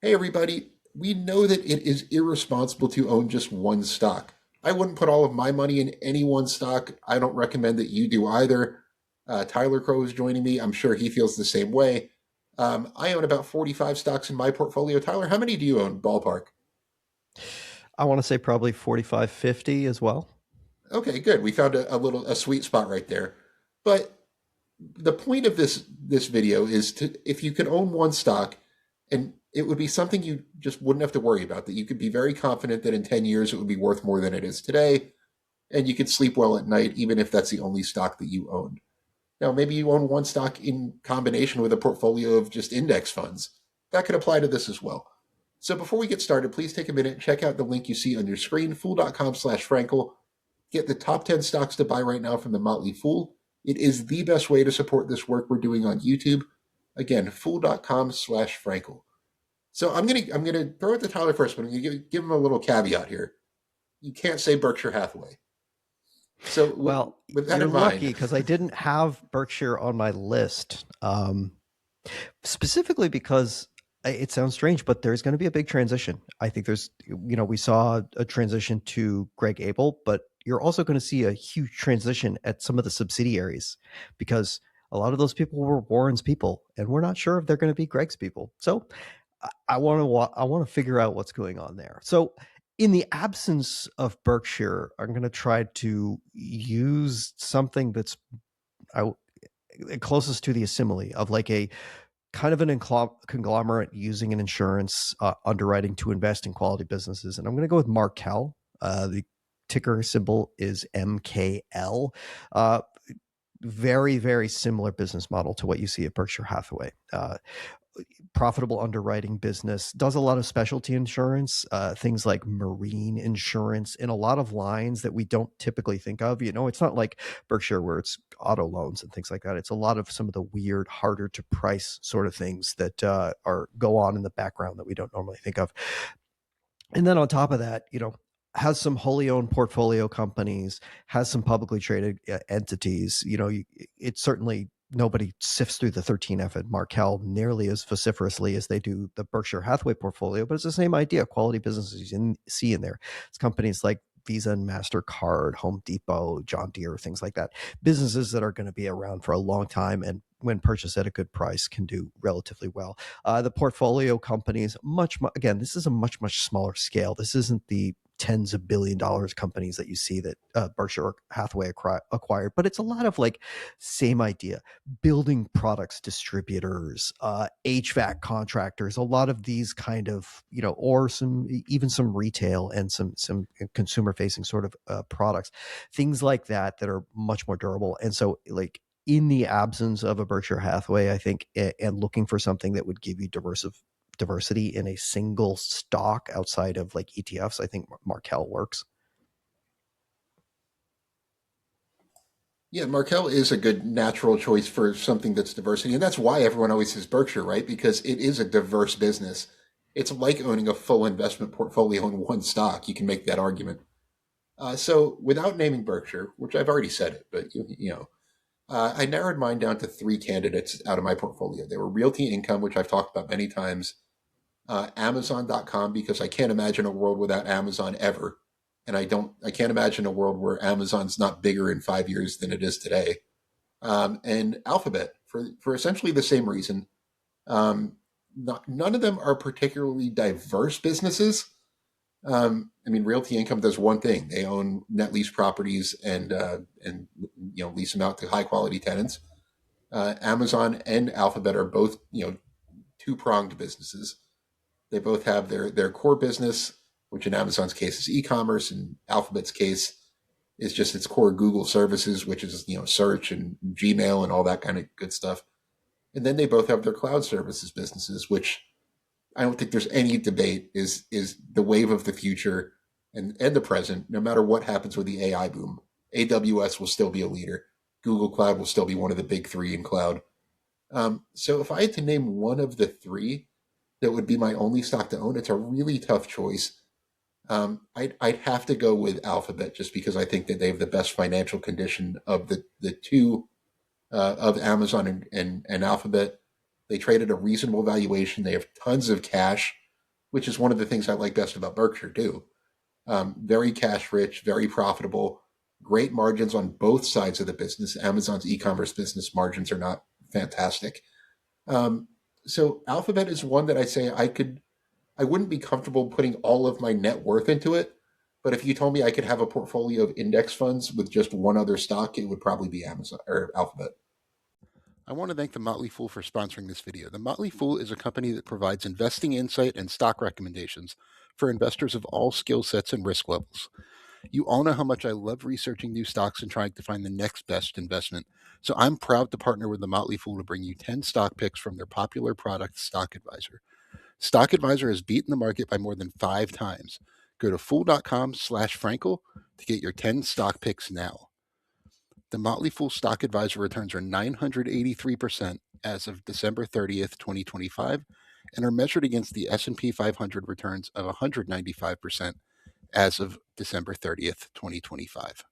Hey, everybody. We know that it is irresponsible to own just one stock. I wouldn't put all of my money in any one stock. I don't recommend that you do either. Tyler Crowe is joining me. I'm sure he feels the same way. I own about 45 stocks in my portfolio. Tyler, how many do you own, ballpark? I want to say probably 45, 50 as well. Okay, good. We found a sweet spot right there. But the point of this video is to if you could own one stock and it would be something you just wouldn't have to worry about, that you could be very confident that in 10 years it would be worth more than it is today, and you could sleep well at night even if that's the only stock that you owned. Now, maybe you own one stock in combination with a portfolio of just index funds. That could apply to this as well. So before we get started, please take a minute and check out the link you see on your screen, fool.com/Frankel. Get the top 10 stocks to buy right now from the Motley Fool. It is the best way to support this work we're doing on YouTube. Again, fool.com/Frankel. So I'm gonna throw it to Tyler first, but I'm gonna give him a little caveat here. You can't say Berkshire Hathaway. So Well, with that you're in lucky mind, because I didn't have Berkshire on my list, specifically because it sounds strange, but there's going to be a big transition. I think we saw a transition to Greg Abel, but you're also going to see a huge transition at some of the subsidiaries because a lot of those people were Warren's people, and we're not sure if they're going to be Greg's people. So I want to figure out what's going on there. So in the absence of Berkshire, I'm going to try to use something that's I, closest to the simile of like a kind of an conglomerate using an insurance underwriting to invest in quality businesses. And I'm going to go with Markel. The ticker symbol is MKL. Very, very similar business model to what you see at Berkshire Hathaway. Profitable underwriting business, does a lot of specialty insurance, things like marine insurance in a lot of lines that we don't typically think of. It's not like Berkshire where it's auto loans and things like that. It's a lot of some of the weird, harder to price sort of things that are go on in the background that we don't normally think of. And then on top of that, has some wholly owned portfolio companies, has some publicly traded entities. It's certainly nobody sifts through the 13F at Markel nearly as vociferously as they do the Berkshire Hathaway portfolio, but it's the same idea. Quality businesses you see in there. It's companies like Visa and MasterCard, Home Depot, John Deere, things like that. Businesses that are going to be around for a long time and when purchased at a good price can do relatively well. The portfolio companies, again, this is a much smaller scale. This isn't the tens of $1 billion companies that you see that Berkshire Hathaway acquired, but it's a lot of like same idea: building products distributors, HVAC contractors, a lot of these kind of or some retail and some consumer facing sort of products, things like that are much more durable. And so like in the absence of a Berkshire Hathaway, I think, and looking for something that would give you diversity in a single stock outside of like ETFs, I think Markel works. yeah, Markel is a good natural choice for something that's diversity, and that's why everyone always says Berkshire, right? Because it is a diverse business. It's like owning a full investment portfolio in one stock. You can make that argument. So, without naming Berkshire, which I've already said it, but I narrowed mine down to three candidates out of my portfolio. They were Realty Income, which I've talked about many times, Amazon.com, because I can't imagine a world without Amazon ever. And I can't imagine a world where Amazon's not bigger in 5 years than it is today. And Alphabet for essentially the same reason. None of them are particularly diverse businesses. I mean, Realty Income does one thing: they own net lease properties and lease them out to high quality tenants. Amazon and Alphabet are both two pronged businesses. They both have their core business, which in Amazon's case is e-commerce, and Alphabet's case is just its core Google services, which is search and Gmail and all that kind of good stuff. And then they both have their cloud services businesses, which I don't think there's any debate is the wave of the future and the present. No matter what happens with the AI boom, AWS will still be a leader. Google Cloud will still be one of the big three in cloud. So if I had to name one of the three that would be my only stock to own, it's a really tough choice. I'd have to go with Alphabet just because I think that they have the best financial condition of the two of Amazon and Alphabet. They trade at a reasonable valuation. They have tons of cash. which is one of the things I like best about Berkshire too. Very cash rich, very profitable, great margins on both sides of the business. Amazon's e-commerce business margins are not fantastic. Um, so Alphabet is one that I say I wouldn't be comfortable putting all of my net worth into it. But if you told me I could have a portfolio of index funds with just one other stock, it would probably be Amazon or Alphabet. I want to thank The Motley Fool for sponsoring this video. The Motley Fool is a company that provides investing insight and stock recommendations for investors of all skill sets and risk levels. You all know how much I love researching new stocks and trying to find the next best investment. So I'm proud to partner with The Motley Fool to bring you 10 stock picks from their popular product, Stock Advisor. Stock Advisor has beaten the market by more than 5 times. Go to fool.com/Frankel to get your 10 stock picks now. The Motley Fool Stock Advisor returns are 983% as of December 30th, 2025, and are measured against the S&P 500 returns of 195% as of December 30th, 2025.